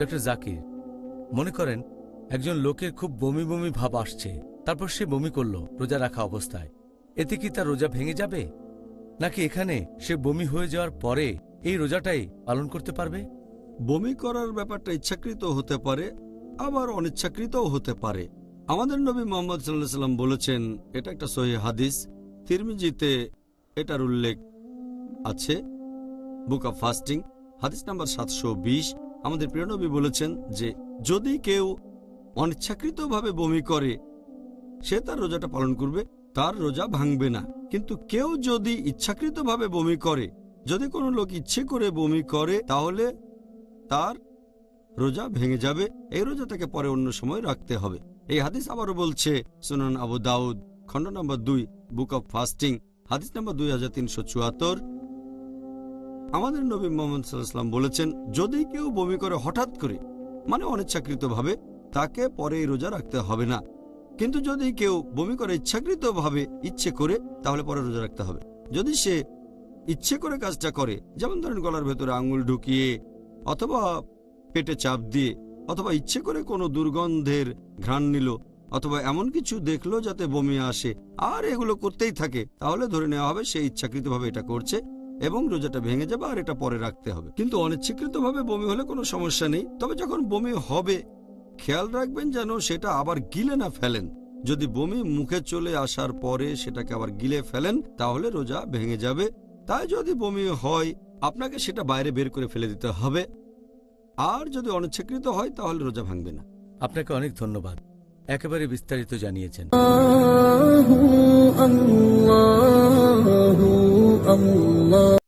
Doctor Zakir, মনে করেন একজন লোকের খুব বমি বমি ভাব আসছে, তারপর সে বমি করল রোজা রাখা অবস্থায়, এতে কি তার রোজা ভেঙে যাবে, নাকি এখানে সে বমি হয়ে যাওয়ার পরে এই রোজাটাই পালন করতে পারবে? বমি করার ব্যাপারটা ইচ্ছাকৃত হতে পারে, আবার অনিচ্ছাকৃতও হতে পারে। আমাদের নবী মুহাম্মদ সাল্লাল্লাহু আলাইহি ওয়াসাল্লাম বলেছেন, এটা একটা সহিহ হাদিস, তিরমিজিতে এটার উল্লেখ আছে, বুক অব ফাস্টিং হাদিস নাম্বার 720। আমাদের প্রিয় নবী বলেছেন যে যদি কেউ অনিচ্ছাকৃতভাবে বমি করে সে তার রোজাটা পালন করবে, তার রোজা ভাঙবে না। কিন্তু কেউ যদি ইচ্ছাকৃতভাবে বমি করে, যদি কোনো লোক ইচ্ছে করে বমি করে, তাহলে তার রোজা ভেঙে যাবে। এই রোজাটাকে পরে অন্য সময় রাখতে হবে। এই হাদিস আবারও বলছে সুনান আবু দাউদ খণ্ড নম্বর 2, বুক অব ফাস্টিং হাদিস নম্বর 2374। আমাদের নবী মুহাম্মদ সাল্লাল্লাহু আলাইহি ওয়াসাল্লাম বলেছেন, যদি কেউ বমি করে হঠাৎ করে, মানে অনিচ্ছাকৃতভাবে, তাকে পরে এই রোজা রাখতে হবে না। কিন্তু যদি কেউ বমি করে ইচ্ছাকৃতভাবে, ইচ্ছে করে, তাহলে পরে রোজা রাখতে হবে। যদি সে ইচ্ছে করে কাজটা করে, যেমন ধরেন গলার ভেতরে আঙুল ঢুকিয়ে, অথবা পেটে চাপ দিয়ে, অথবা ইচ্ছে করে কোনো দুর্গন্ধের ঘ্রাণ নিল, অথবা এমন কিছু দেখলো যাতে বমি আসে, আর এগুলো করতেই থাকে, তাহলে ধরে নেওয়া হবে সে ইচ্ছাকৃতভাবে এটা করছে এবং রোজাটা ভেঙে যাবে আর এটা পরে রাখতে হবে। কিন্তু অনিচ্ছাকৃতভাবে বমি হলে কোনো সমস্যা নেই। তবে যখন বমি হবে খেয়াল রাখবেন যেন সেটা আবার গিলে না ফেলেন। যদি বমি মুখে চলে আসার পরে সেটাকে আবার গিলে ফেলেন তাহলে রোজা ভেঙে যাবে। তাই যদি বমি হয় আপনাকে সেটা বাইরে বের করে ফেলে দিতে হবে, আর যদি অনিচ্ছাকৃত হয় তাহলে রোজা ভাঙবে না। আপনাকে অনেক ধন্যবাদ, একেবারে বিস্তারিত জানিয়েছেন। আল্লাহু আল্লাহু আল্লাহ।